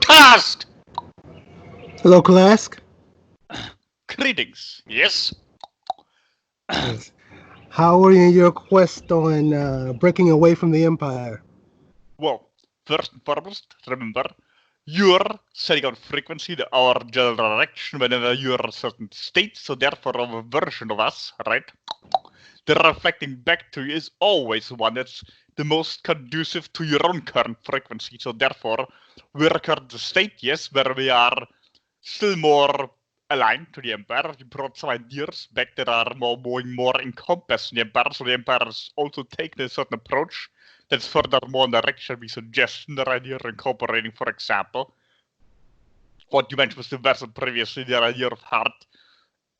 Kalask! Hello, Kalask. Greetings. Yes? Yes. How are you in your quest on breaking away from the Empire? Well, first and foremost, remember, you're setting out frequency, our general direction whenever you're in a certain state, so therefore our version of us, right? The reflecting back to you is always one that's the most conducive to your own current frequency, so therefore we're current state, yes, where we are still more aligned to the Empire. You brought some ideas back that are moving more encompassed in the Empire, so the Empire has also taken a certain approach that's further more in the direction we suggest in the idea of incorporating, for example, what you mentioned was the vessel previously, the idea of heart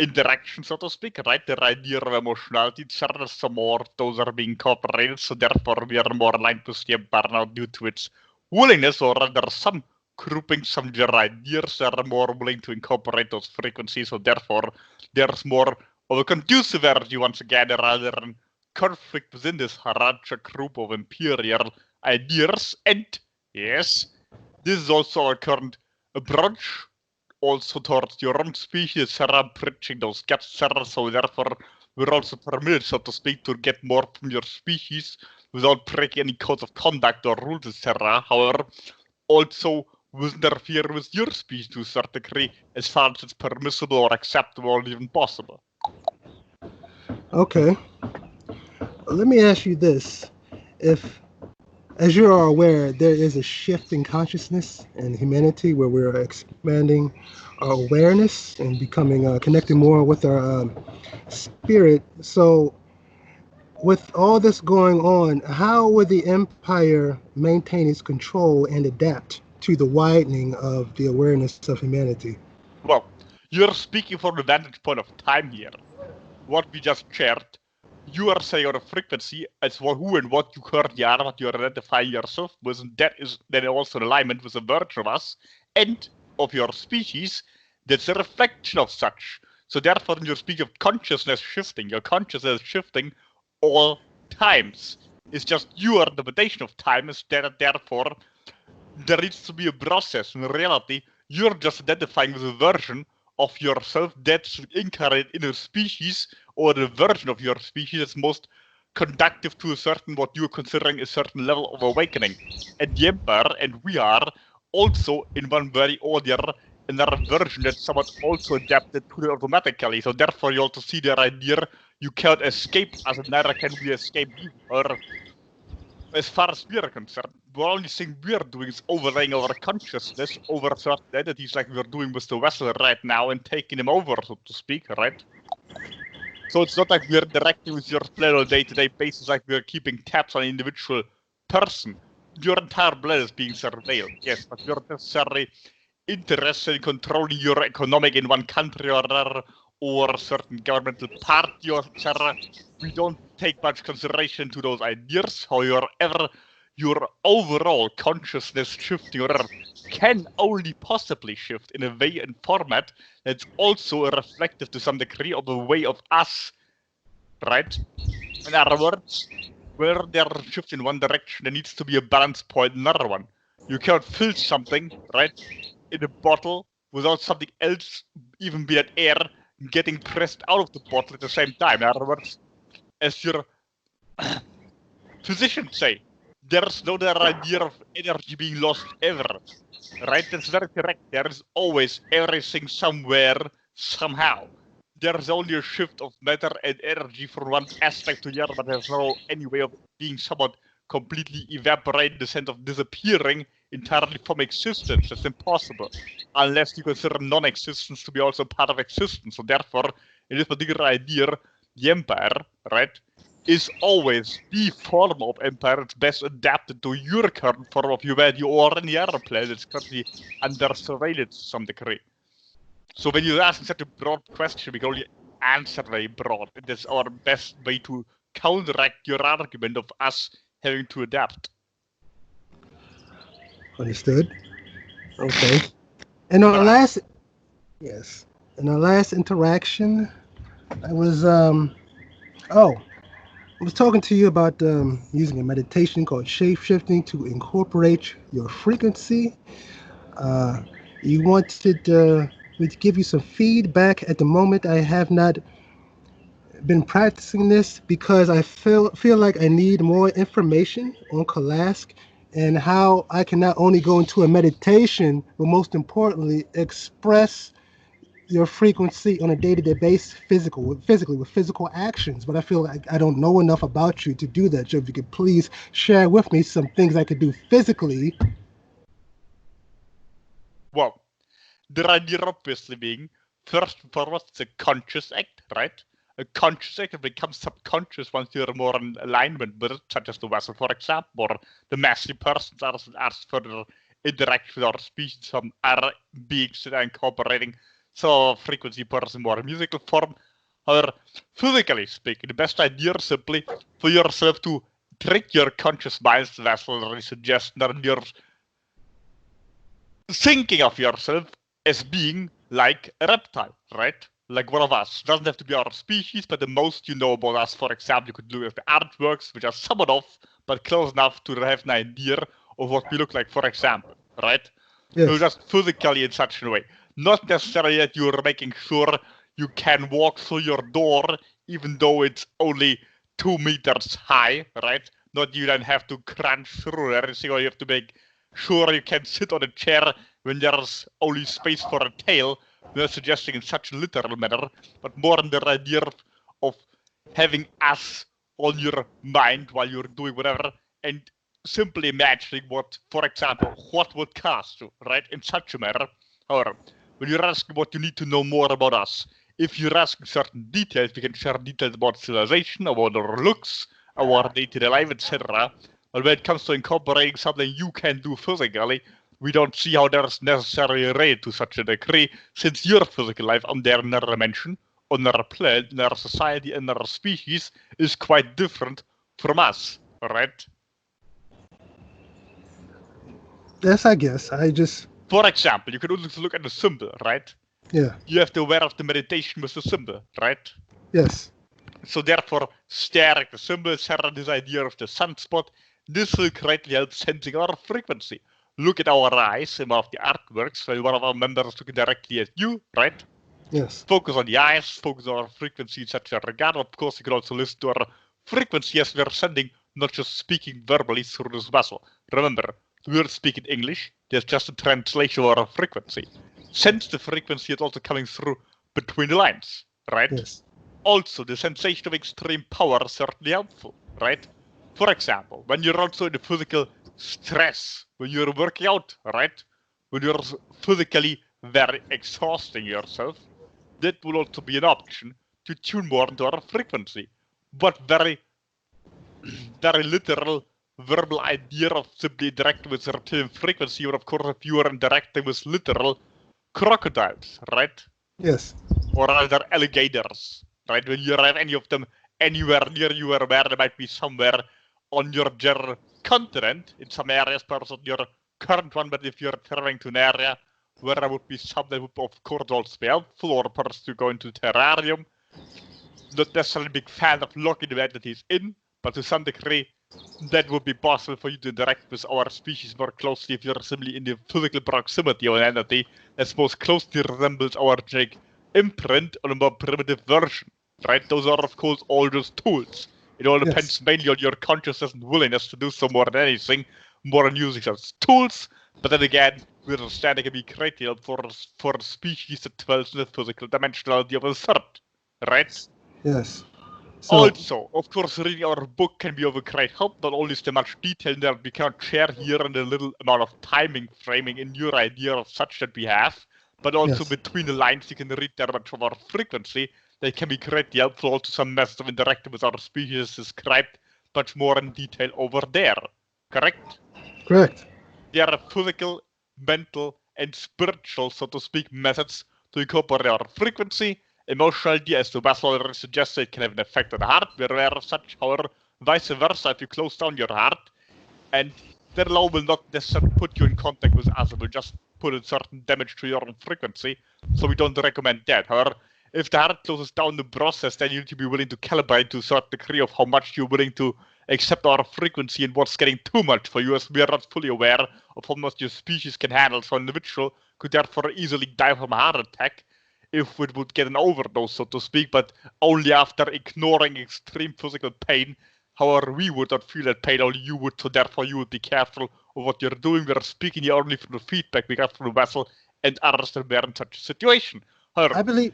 interaction, so to speak, right? The idea of emotionality, etc. Some more of those are being incorporated, so therefore we are more aligned with the Empire now due to its willingness, or rather some groupings, some their ideas that are more willing to incorporate those frequencies, so therefore there's more of a conducive energy once again, rather than conflict within this hierarchical group of imperial ideas. And yes, this is also our current approach, also towards your own species, etc., bridging those gaps, etc. So therefore, we're also permitted, so to speak, to get more from your species without breaking any codes of conduct or rules, etc. However, also will interfere with your species to a certain degree, as far as it's permissible or acceptable or even possible. Okay. Let me ask you this. If, as you are aware, there is a shift in consciousness and humanity where we're expanding our awareness and becoming connected more with our spirit. So, with all this going on, how would the Empire maintain its control and adapt to the widening of the awareness of humanity? Well, you're speaking from the vantage point of time here. What we just shared, you are saying on a frequency as for who and what you currently are, what you're identifying yourself with, and that is then also in alignment with a version of us and of your species that's a reflection of such. So therefore, when you speak of consciousness shifting, your consciousness is shifting all times. It's just your interpretation of time is that therefore there needs to be a process. In reality, you're just identifying with a version of yourself that's incarnate in a species or the version of your species that's most conductive to a certain, what you're considering a certain level of awakening. And the Empire and we are also in one very order another version that's somewhat also adapted to it automatically. So therefore you also see the idea you can't escape us, and neither can we escape you. Or as far as we are concerned, the only thing we are doing is overlaying our consciousness over certain entities like we're doing with the vessel right now and taking them over, so to speak, right? So it's not like we're interacting with your planet on a day-to-day basis, like we're keeping tabs on an individual person. Your entire planet is being surveilled, yes, but we're not necessarily interested in controlling your economic in one country or another, or a certain governmental party or etc. We don't take much consideration to those ideas. However, your overall consciousness shifting or can only possibly shift in a way and format that's also reflective to some degree of a way of us, right? In other words, where there are shifts in one direction, there needs to be a balance point in another one. You cannot fill something, right, in a bottle without something else, even be that air, getting pressed out of the bottle at the same time. In other words, as your physicians say, there's no other idea of energy being lost ever. Right? That's very correct. There is always everything somewhere, somehow. There's only a shift of matter and energy from one aspect to the other, but there's no any way of being somewhat completely evaporated in the sense of disappearing entirely from existence. That's impossible. Unless you consider non-existence to be also part of existence. So therefore, in this particular idea, the empire, right, is always the form of empire that's best adapted to your current form of humanity or any other planet that's currently under surveillance to some degree. So when you're asking such a broad question, we can only answer very broad. That's our best way to counteract your argument of us having to adapt. Understood. Okay. In our last, yes, in our last interaction, I was oh, I was talking to you about using a meditation called shape shifting to incorporate your frequency. Uh, you wanted me to give you some feedback. At the moment, I have not been practicing this because I feel like I need more information on Kalask and how I can not only go into a meditation, but most importantly, express your frequency on a day-to-day basis, physically with physical actions. But I feel like I don't know enough about you to do that. So if you could please share with me some things I could do physically. Well, the idea obviously being, first and foremost, it's a conscious act, right? A conscious act becomes subconscious once you're more in alignment with it, such as the vessel, for example, or the massy persons as further interact with our species, some other beings that are incorporating some frequency person more musical form. However, physically speaking, the best idea is simply for yourself to trick your conscious mind's vessel suggestion that you're thinking of yourself as being like a reptile, right? Like one of us. Doesn't have to be our species, but the most you know about us, for example, you could look at the artworks, which are somewhat off, but close enough to have an idea of what we look like, for example, right? Yes. So just physically in such a way. Not necessarily that you're making sure you can walk through your door, even though it's only 2 meters high, right? Not you then have to crunch through everything, or you have to make sure you can sit on a chair when there's only space for a tail. We're suggesting in such a literal manner, but more in the idea of having us on your mind while you're doing whatever, and simply imagining what, for example, what would cast you, right? In such a manner. However, when you're asking what you need to know more about us, if you're asking certain details, we can share details about civilization, about our looks, our day-to-day life, etc. But when it comes to incorporating something you can do physically, we don't see how there's necessarily a rate to such a degree, since your physical life on their another dimension, on another planet, another society, another species is quite different from us, right? Yes, I guess. I just. For example, you can also look at the symbol, right? Yeah. You have to aware of the meditation with the symbol, right? Yes. So therefore, stare at the symbol, share this idea of the sunspot. This will greatly help sensing our frequency. Look at our eyes in one of the artworks, where one of our members is looking directly at you, right? Yes. Focus on the eyes, focus on our frequency in such a regard. Of course, you can also listen to our frequency as we're sending, not just speaking verbally through this vessel. Remember, we're speaking English, there's just a translation of our frequency. Sense the frequency is also coming through between the lines, right? Yes. Also, the sensation of extreme power is certainly helpful, right? For example, when you're also in the physical stress, when you're working out, right? When you're physically very exhausting yourself, that will also be an option to tune more into our frequency. But very, very literal verbal idea of simply interacting with reptilian frequency, or of course if you are interacting with literal crocodiles, right? Yes. Or other alligators, right? When you have any of them anywhere near you, or where there might be somewhere on your general continent, in some areas, perhaps on your current one, but if you're traveling to an area where there would be some that would of course also be helpful, or perhaps to go into terrarium, not necessarily a big fan of locking the entities in, but to some degree that would be possible for you to interact with our species more closely if you're simply in the physical proximity of an entity that most closely resembles our genetic imprint on a more primitive version, right? Those are, of course, all just tools. It all depends mainly on your consciousness and willingness to do so more than anything, more than using as tools. But then again, we understand it can be greatly helpful for a species that dwells in the physical dimensionality of a third, right? Yes. So, Also, of course, reading our book can be of a great help. Not only is there much detail that we can't share here and the little amount of timing framing in your idea of such that we have, but also yes. between the lines you can read there much of our frequency that can be greatly helpful. Also, some methods of interacting with our species described much more in detail over there. Correct? Correct. There are physical, mental, and spiritual, so to speak, methods to incorporate our frequency. Emotionality, as the vessel already suggested, can have an effect on the heart. We're aware of such. However, vice versa, if you close down your heart, and that law will not necessarily put you in contact with us, it will just put a certain damage to your own frequency. So we don't recommend that. However, if the heart closes down the process, then you need to be willing to calibrate to a certain degree of how much you're willing to accept our frequency and what's getting too much for you, as we are not fully aware of how much your species can handle. So an individual could therefore easily die from a heart attack if it would get an overdose, so to speak, but only after ignoring extreme physical pain. However, we would not feel that pain, only you would, so therefore you would be careful of what you're doing. We're speaking here only from the feedback we got from the vessel and others that were in such a situation. However, I believe.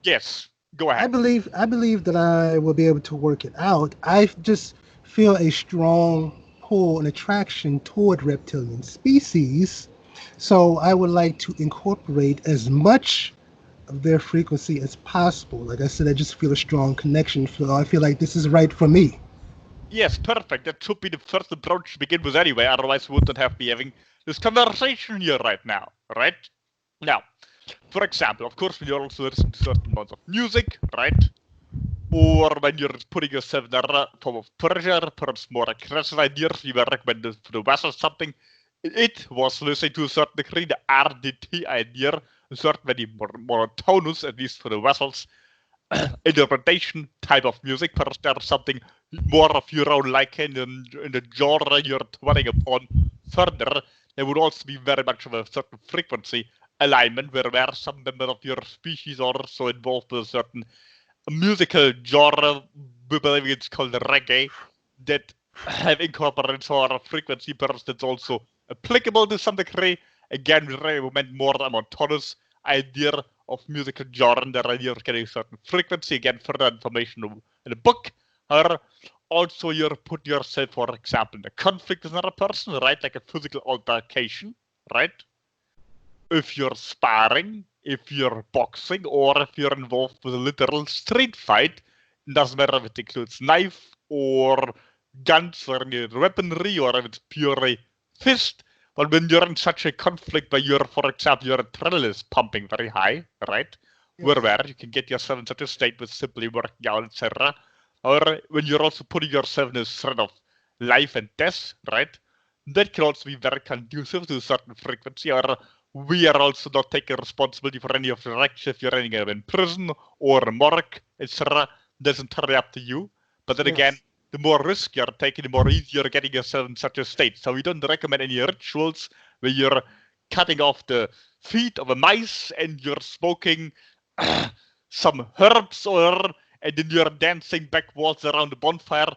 Yes, go ahead. I believe that I will be able to work it out. I just feel a strong pull and attraction toward reptilian species, so I would like to incorporate as much of their frequency as possible. Like I said, I just feel a strong connection. So I feel like this is right for me. Yes, perfect. That should be the first approach to begin with anyway, otherwise we wouldn't have been having this conversation here right now, right? Now, for example, of course, when you're also listening to certain amounts of music, right? Or when you're putting yourself in a form of pressure, perhaps more aggressive ideas, we were recommended for the vessel something. It was listening to a certain degree the RDT idea, a certain very monotonous, at least for the vessels, interpretation type of music. Perhaps there's something more of your own liking in the genre you're dwelling upon further. There would also be very much of a certain frequency alignment where some member of your species are also involved with a certain musical genre, we believe it's called reggae, that have incorporated sort of frequency, perhaps that's also applicable to some degree. Again, we recommend more a monotonous idea of musical genre, the idea of getting a certain frequency. Again, further information in the book. Or also, you're putting yourself, for example, in a conflict with another person, right? Like a physical altercation, right? If you're sparring, if you're boxing, or if you're involved with a literal street fight, it doesn't matter if it includes knife or guns or any weaponry, or if it's purely fist. But when you're in such a conflict where you're, for example, your adrenaline is pumping very high, right? Yes. Where you can get yourself in such a state with simply working out, etc. Or when you're also putting yourself in a threat of life and death, right? That can also be very conducive to a certain frequency. Or we are also not taking responsibility for any of the actions if you're ending up in prison or a morgue, etc. That's entirely up to you. But then again, the more risk you're taking, the more easy you're getting yourself in such a state. So we don't recommend any rituals where you're cutting off the feet of a mice and you're smoking some herbs, and then you're dancing backwards around the bonfire.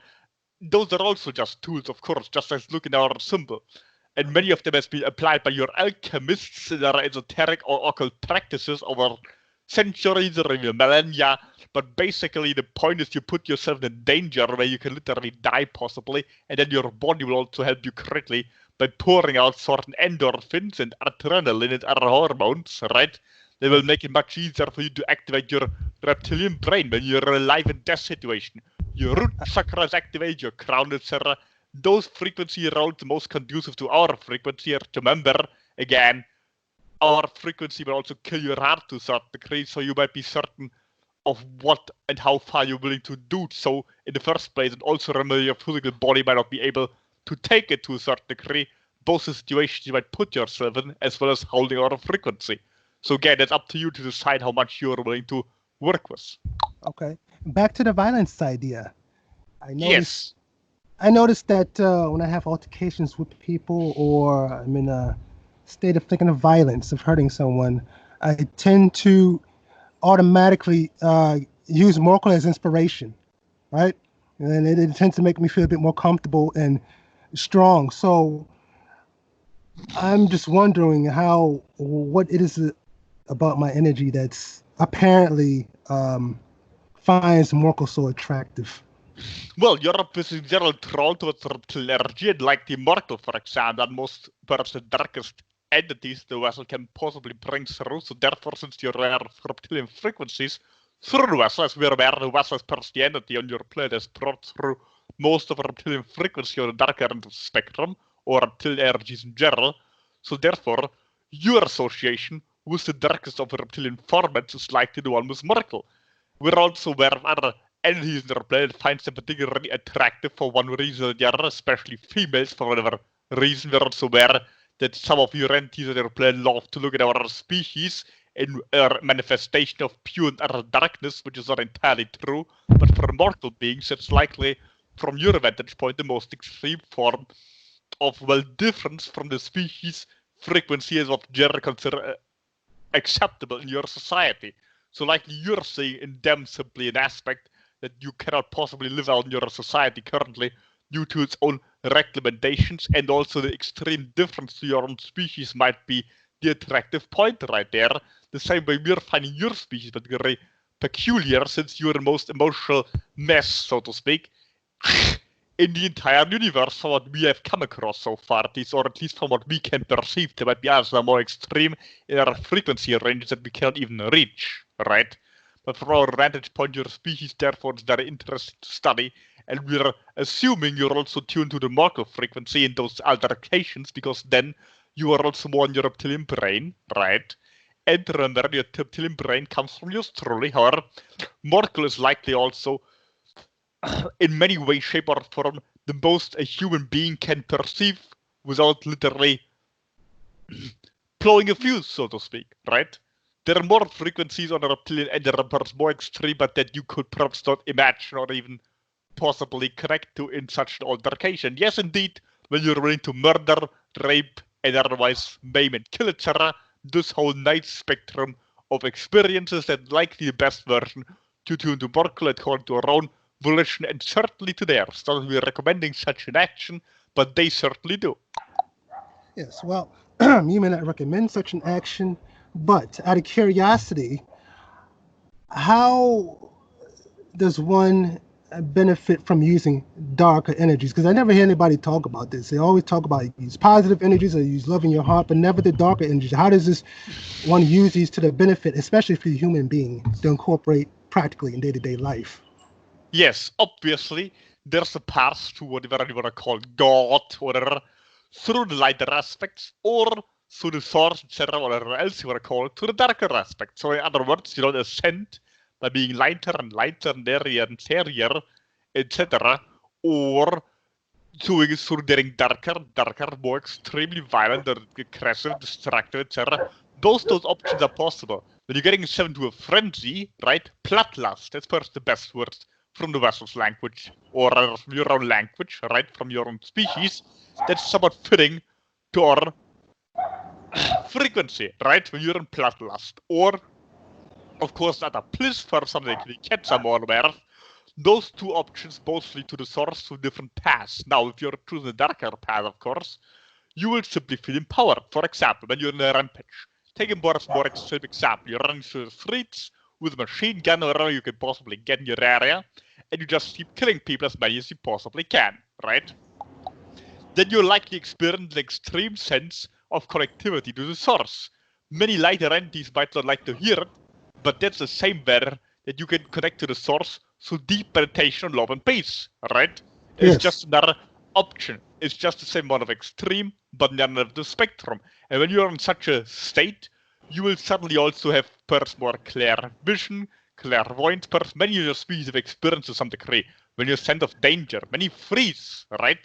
Those are also just tools, of course, just as look in our symbol. And many of them has been applied by your alchemists in their esoteric or occult practices over centuries or even millennia. But basically, the point is you put yourself in danger where you can literally die possibly, and then your body will also help you greatly by pouring out certain endorphins and adrenaline and other hormones, right? They will make it much easier for you to activate your reptilian brain when you're in a life and death situation. Your root chakras activate, your crown, etc. Those frequency are all the most conducive to our frequency. Remember, again, our frequency will also kill your heart to a certain degree, so you might be certain of what and how far you're willing to do so in the first place, and also remember your physical body might not be able to take it to a certain degree, both the situations you might put yourself in, as well as holding our frequency. So again, it's up to you to decide how much you're willing to work with. Okay. Back to the violence idea. Yes. I noticed that when I have altercations with people, or I'm in a state of thinking of violence, of hurting someone, I tend to automatically use Morkel as inspiration, right? And it tends to make me feel a bit more comfortable and strong. So I'm just wondering what it is about my energy that's apparently finds Morkel so attractive. Well, Europe is in general drawn towards reptilian, like the immortal, for example, and most perhaps the darkest entities the vessel can possibly bring through. So therefore, since you're aware of reptilian frequencies through the vessel, as we're aware the vessel is perhaps the entity on your planet has brought through most of reptilian frequency on the darker end of the spectrum, or reptilian energies in general. So therefore, your association with the darkest of reptilian formats is likely the one with Merkel. We're also aware of other entities in the planet finds them particularly attractive for one reason or the other, especially females for whatever reason. We're also aware that some of your entities on your planet love to look at our species in a manifestation of pure and utter darkness, which is not entirely true, but for mortal beings, it's likely, from your vantage point, the most extreme form of, well, difference from the species frequency is what generally consider acceptable in your society. So likely you're seeing in them simply an aspect that you cannot possibly live out in your society currently due to its own recommendations, and also the extreme difference to your own species might be the attractive point right there. The same way we're finding your species particularly peculiar, since you're the most emotional mess, so to speak, in the entire universe, from what we have come across so far, at least, or at least from what we can perceive. There might be others that are more extreme in our frequency ranges that we cannot even reach, right? But from our vantage point, your species, therefore, is very interesting to study, and we're assuming you're also tuned to the mortal frequency in those altercations, because then you are also more in your reptilian brain, right? And remember, your reptilian brain comes from yours truly. However, mortal is likely also, in many ways, shape, or form, the most a human being can perceive without literally blowing a fuse, so to speak, right? There are more frequencies on a reptilian, and there are perhaps more extreme, but that you could perhaps not imagine or even possibly connect to in such an altercation. Yes, indeed, when you're willing to murder, rape, and otherwise maim and kill, etc., this whole nice spectrum of experiences, and likely the best version to tune to mortal according to our own volition, and certainly to theirs. Not that we're recommending such an action, but they certainly do. Yes, well, you may not recommend such an action, but out of curiosity, how does one benefit from using darker energies? Because I never hear anybody talk about this. They always talk about use positive energies or use love in your heart, but never the darker energies. How does this one use these to the benefit, especially for the human being, to incorporate practically in day-to-day life? Yes, obviously, there's a path to whatever you want to call God, whatever, through the lighter aspects, or through the source, etc., whatever else you want to call it, to the darker aspects. So in other words, you don't ascend by being lighter and lighter and airier and airier, etc., or doing it through getting darker, more extremely violent or aggressive, destructive, etc. Those options are possible. When you're getting yourself into a frenzy, right? Bloodlust, that's perhaps the best word from the vessel's language, or from your own language, right? From your own species, that's somewhat fitting to our frequency, right? When you're in bloodlust. Or, of course, at a bliss for something the cats are more aware of. Those two options both lead to the source through different paths. Now, if you're choosing the darker path, of course, you will simply feel empowered. For example, when you're in a rampage. Take a more extreme example. You're running through the streets with a machine gun or whatever you can possibly get in your area, and you just keep killing people as many as you possibly can, right? Then you'll likely experience an extreme sense of connectivity to the source. Many lighter entities might not like to hear it, but that's the same way that you can connect to the source through deep meditation on love and peace, right? It's just another option. It's just the same amount of extreme, but none of the spectrum. And when you're in such a state, you will suddenly also have perhaps more clear vision, clairvoyance, perhaps many of your species have experienced to some degree. When you're sense of danger, many freeze, right?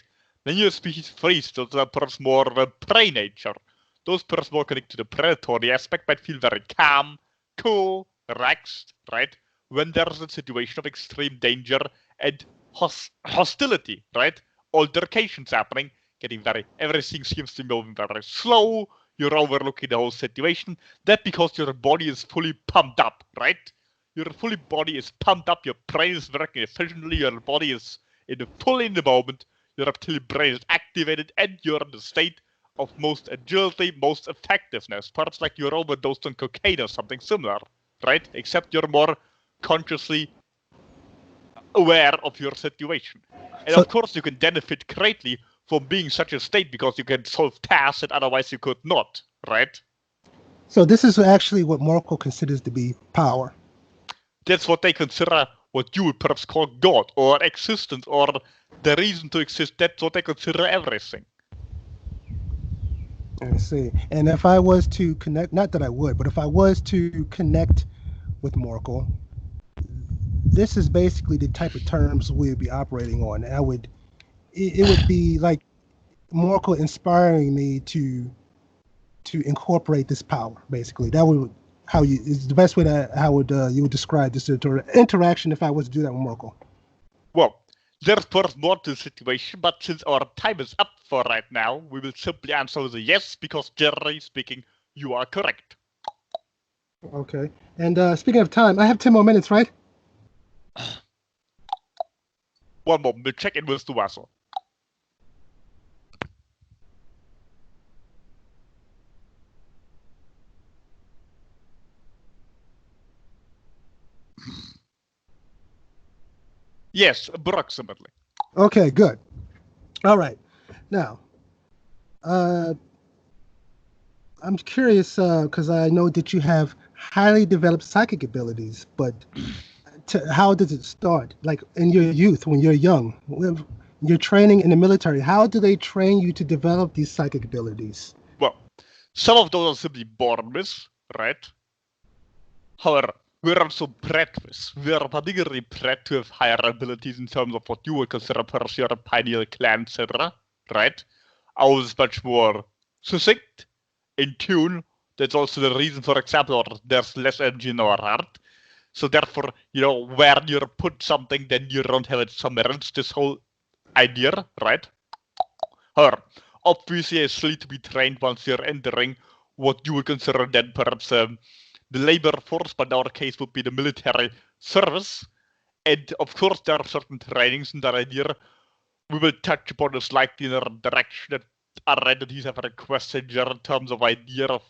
When your species freeze, those are perhaps more of a prey nature. Those perhaps more connected to the predatory aspect might feel very calm, cool, relaxed, right? When there's a situation of extreme danger and hostility, right? Altercations happening, everything seems to be moving very slow, you're overlooking the whole situation. That's because your body is fully pumped up, right? Your fully body is pumped up, your brain is working efficiently, your body is fully in the moment, your reptilian brain is activated, and you're in the state of most agility, most effectiveness. Perhaps like you're overdosed on cocaine or something similar, right? Except you're more consciously aware of your situation. And of course, you can benefit greatly from being such a state because you can solve tasks that otherwise you could not, right? So this is actually what Morkel considers to be power. That's what they consider what you would perhaps call God or existence or the reason to exist. That's what they consider everything. I see. And if I was to connect, not that I would, but if I was to connect with Morkel, this is basically the type of terms we'd be operating on. It would be like Morkel inspiring me to incorporate this power, basically. That would how you is the best way to how would you would describe this interaction if I was to do that with Merkel? Well, there's first more to the situation, but since our time is up for right now, we will simply answer with a yes, because generally speaking, you are correct. Okay. And speaking of time, I have 10 more minutes, right? One moment, we'll check in with the vessel. Yes, approximately. Okay, good. All right. Now, I'm curious because I know that you have highly developed psychic abilities, but how does it start? Like in your youth, when you're young, when you're training in the military, how do they train you to develop these psychic abilities? Well, some of those are simply born with, right? However, we're also bred with. We are particularly bred to have higher abilities in terms of what you would consider perhaps your pineal gland, etc. Right? Ours is much more succinct, in tune. That's also the reason, for example, there's less energy in our heart. So therefore, where you put something, then you don't have it somewhere else. This whole idea, right? However, obviously, it's still to be trained once you're entering what you would consider then perhaps the labor force, but in our case would be the military service. And of course, there are certain trainings in that idea. We will touch upon this slightly in a direction that our entities have requested in terms of idea of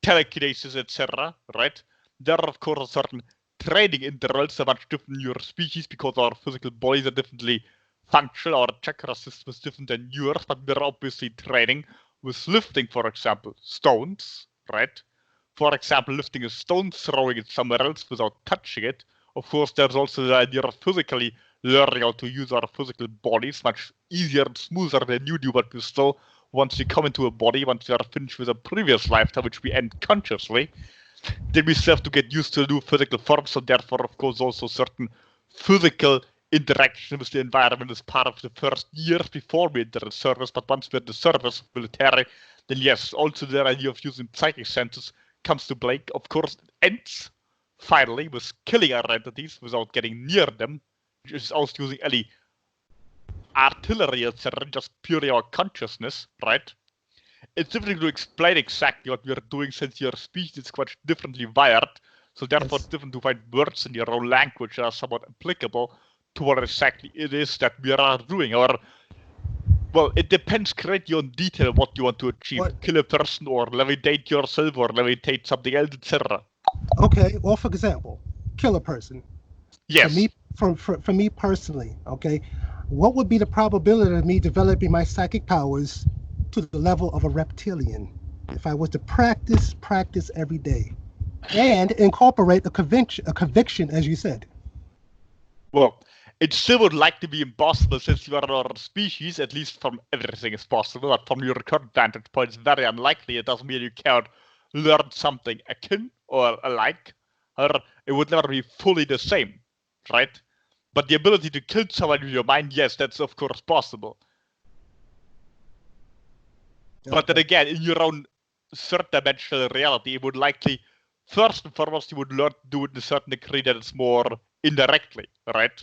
telekinesis, etc. Right? There are, of course, certain training intervals that are much different in your species because our physical bodies are differently functional, our chakra system is different than yours, but we're obviously training with lifting, for example, stones, right? For example, lifting a stone, throwing it somewhere else without touching it. Of course, there's also the idea of physically learning how to use our physical bodies much easier and smoother than you do, but we still, once you come into a body, once you are finished with a previous lifetime, which we end consciously, then we still have to get used to new physical forms, so therefore, of course, also certain physical interaction with the environment is part of the first years before we enter the service. But once we're in the service, military, then yes, also the idea of using psychic senses comes to play. Of course, it ends finally with killing our entities without getting near them, which is also using any artillery, etc., just purely our consciousness, right? It's difficult to explain exactly what we are doing since your species is quite differently wired, so therefore Yes. it's different to find words in your own language that are somewhat applicable to what exactly it is that we are doing. Or, well, it depends greatly on detail what you want to achieve. What? Kill a person or levitate yourself or levitate something else, etc. Okay. Well, for example, kill a person. Yes. For me personally, okay, what would be the probability of me developing my psychic powers to the level of a reptilian if I was to practice every day and incorporate a conviction, as you said? Well, it still would likely be impossible since you are our species, at least from everything is possible, but from your current vantage point, it's very unlikely. It doesn't mean you can't learn something akin or alike, or it would never be fully the same, right? But the ability to kill someone with your mind, yes, that's of course possible. Okay. But then again, in your own third dimensional reality, it would likely, first and foremost, you would learn to do it in a certain degree that it's more indirectly, right?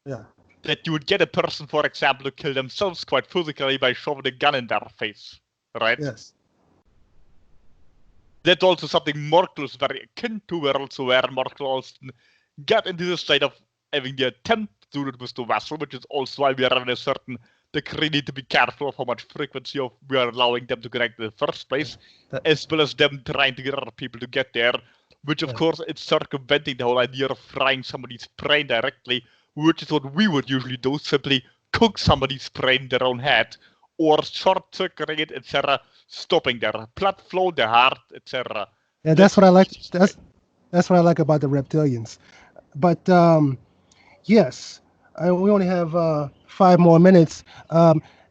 Yeah. That you would get a person, for example, to kill themselves quite physically by shoving a gun in their face, right? Yes. That's also something Morkel is very akin to, where Morkel also got into the state of having the attempt to do it with the vessel, which is also why we are in a certain degree need to be careful of how much frequency we are allowing them to connect in the first place, as well as them trying to get other people to get there, which of course it's circumventing the whole idea of frying somebody's brain directly, which is what we would usually do, simply cook somebody's brain in their own head, or short-circuiting it, etc., stopping their blood flow, their heart, etc. Yeah, that's what I like. That's what I like about the reptilians. But yes, we only have 5 more minutes.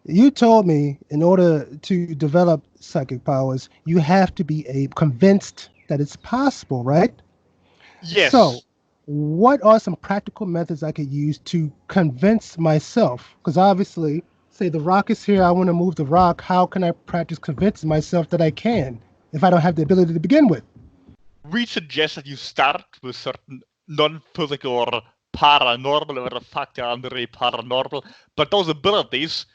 You told me in order to develop psychic powers, you have to be convinced that it's possible, right? Yes. So, what are some practical methods I could use to convince myself? Because obviously, say the rock is here, I want to move the rock. How can I practice convincing myself that I can if I don't have the ability to begin with? we suggest that you start with certain non-physical or paranormal, or the fact they are really paranormal, but those abilities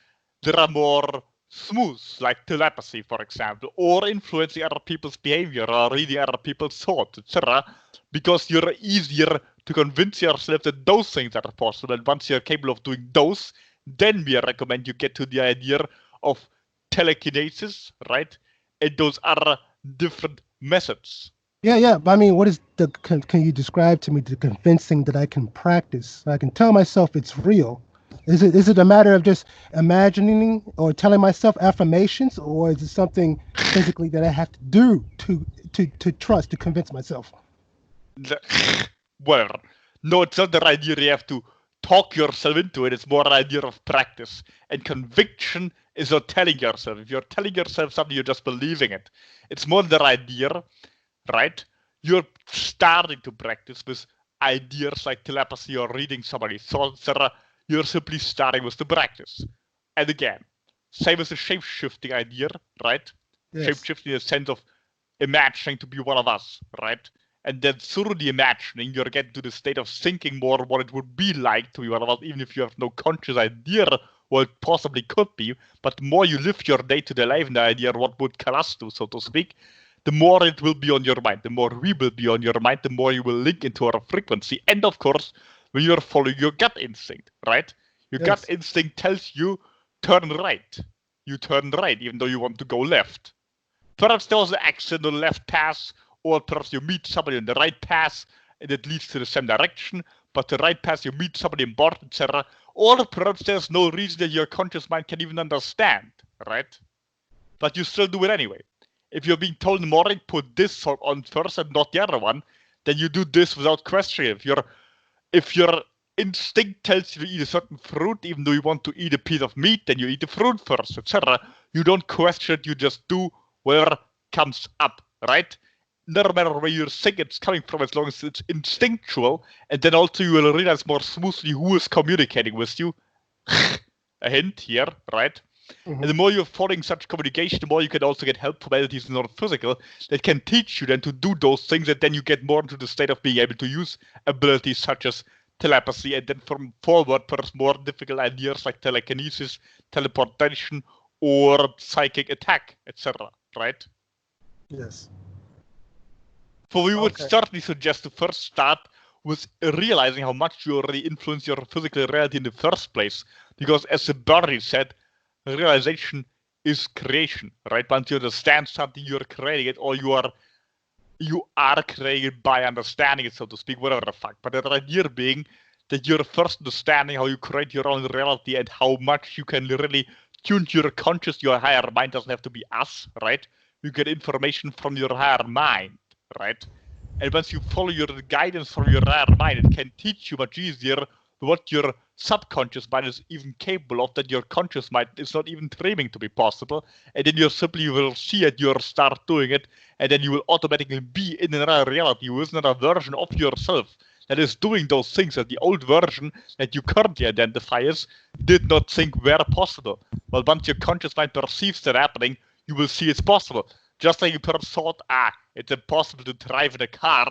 that are more smooth, like telepathy, for example, or influencing other people's behavior, or reading other people's thoughts, etc., because you're easier to convince yourself that those things are possible, and once you're capable of doing those, then we recommend you get to the idea of telekinesis, right? And those other different methods. Yeah. But I mean, what is the? Can you describe to me the convincing that I can practice? So I can tell myself it's real. Is it a matter of just imagining or telling myself affirmations, or is it something physically that I have to do to trust to convince myself? Well, no, it's not the idea you have to talk yourself into it. It's more an idea of practice. And conviction is not telling yourself. If you're telling yourself something, you're just believing it. It's more the idea, right? You're starting to practice with ideas like telepathy or reading somebody's thoughts, etc. You're simply starting with the practice. And again, same as the shape-shifting idea, right? Yes. Shape-shifting in the sense of imagining to be one of us, right? And then through the imagining, you're getting to the state of thinking more what it would be like to be one of us, even if you have no conscious idea what it possibly could be. But the more you live your day-to-day life in the idea what would Kalask do, so to speak, the more it will be on your mind. The more we will be on your mind, the more you will link into our frequency. And of course, when you're following your gut instinct, right? Your gut instinct tells you, turn right. You turn right, even though you want to go left. Perhaps there was an accident on the left path, or perhaps you meet somebody on the right path, and it leads to the same direction, but the right path you meet somebody important, etc. Or perhaps there's no reason that your conscious mind can even understand, right? But you still do it anyway. If you're being told in the morning, put this on first and not the other one, then you do this without questioning. If your instinct tells you to eat a certain fruit, even though you want to eat a piece of meat, then you eat the fruit first, etc. You don't question it, you just do whatever comes up, right? No matter where you think it's coming from, as long as it's instinctual, and then also you will realize more smoothly who is communicating with you. A hint here, right? Mm-hmm. And the more you're following such communication, the more you can also get help from entities non-physical that can teach you then to do those things, and then you get more into the state of being able to use abilities such as telepathy, and then from forward, perhaps more difficult ideas like telekinesis, teleportation, or psychic attack, etc. Right? Yes. So we would certainly suggest to first start with realizing how much you already influence your physical reality in the first place. Because as the Barry said, realization is creation, right? Once you understand something, you're creating it, or you are creating it by understanding it, so to speak, whatever the fuck. But the idea being that you're first understanding how you create your own reality and how much you can really tune to your conscious, your higher mind. Doesn't have to be us, right? You get information from your higher mind, right? And once you follow your guidance from your higher mind, it can teach you much easier what your subconscious mind is even capable of, that your conscious mind is not even dreaming to be possible. And then you simply will see it, you'll start doing it, and then you will automatically be in another reality with another version of yourself that is doing those things that the old version that you currently identify as did not think were possible. Well, once your conscious mind perceives that happening, you will see it's possible. Just like you perhaps thought, it's impossible to drive in a car.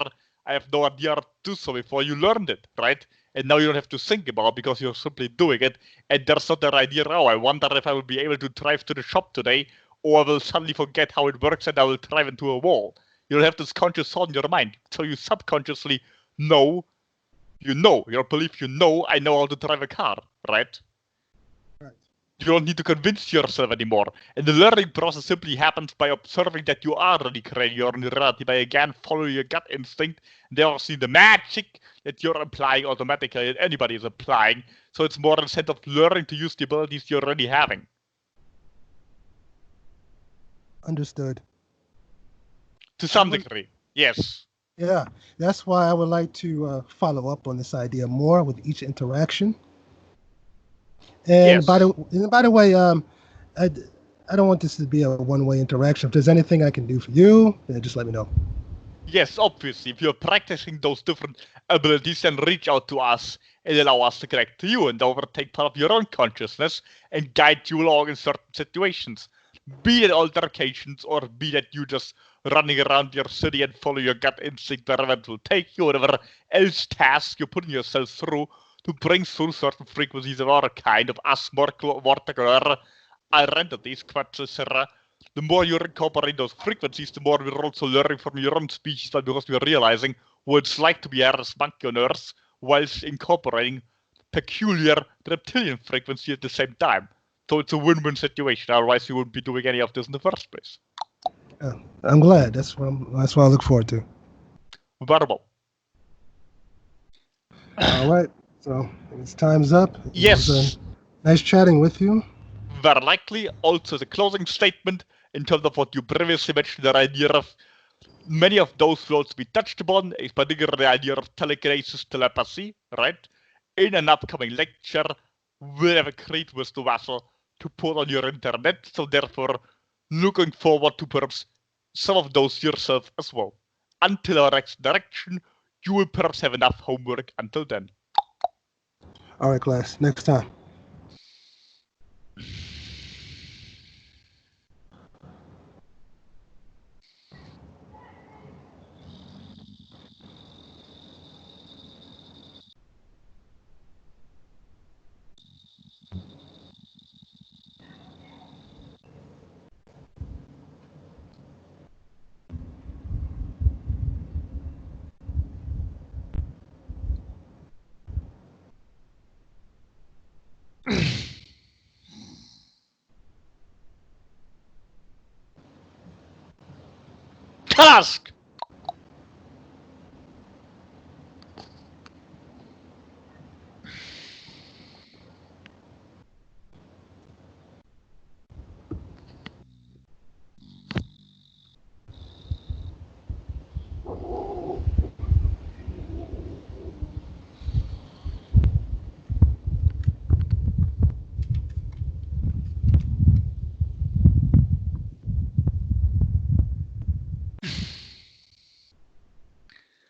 I have no idea how to do so before you learned it, right? And now you don't have to think about it because you're simply doing it. And there's not that idea, I wonder if I will be able to drive to the shop today, or I will suddenly forget how it works and I will drive into a wall. You don't have this conscious thought in your mind. So you subconsciously know, your belief, I know how to drive a car, right? You don't need to convince yourself anymore. And the learning process simply happens by observing that you are already creating your own reality, by again following your gut instinct, and therefore see the magic that you're applying automatically, that anybody is applying. So it's more a sense of learning to use the abilities you're already having. Understood. To some degree, yes. Yeah, that's why I would like to follow up on this idea more with each interaction. And by the way, I don't want this to be a one-way interaction. If there's anything I can do for you, then just let me know. Yes, obviously. If you're practicing those different abilities, then reach out to us and allow us to connect to you and overtake part of your own consciousness and guide you along in certain situations. Be it altercations, or be that you just running around your city and follow your gut instinct wherever it will take you, whatever else task you're putting yourself through to bring through certain frequencies of our kind of asmortal identities, etc. The more you incorporate those frequencies, the more we're also learning from your own species, because we're realizing what it's like to be a monkey on Earth whilst incorporating peculiar reptilian frequency at the same time. So it's a win-win situation. Otherwise, you wouldn't be doing any of this in the first place. I'm glad. That's what I look forward to. Verbal. All right. So it's time's up. Yes. It was nice chatting with you. Very likely. Also, the closing statement in terms of what you previously mentioned, the idea of many of those floats we touched upon, is particularly the idea of telekinesis, telepathy, right? In an upcoming lecture, we'll have a great wisdom vessel to put on your internet. So therefore, looking forward to perhaps some of those yourself as well. Until our next direction, you will perhaps have enough homework until then. All right, class. Next time. Kalask!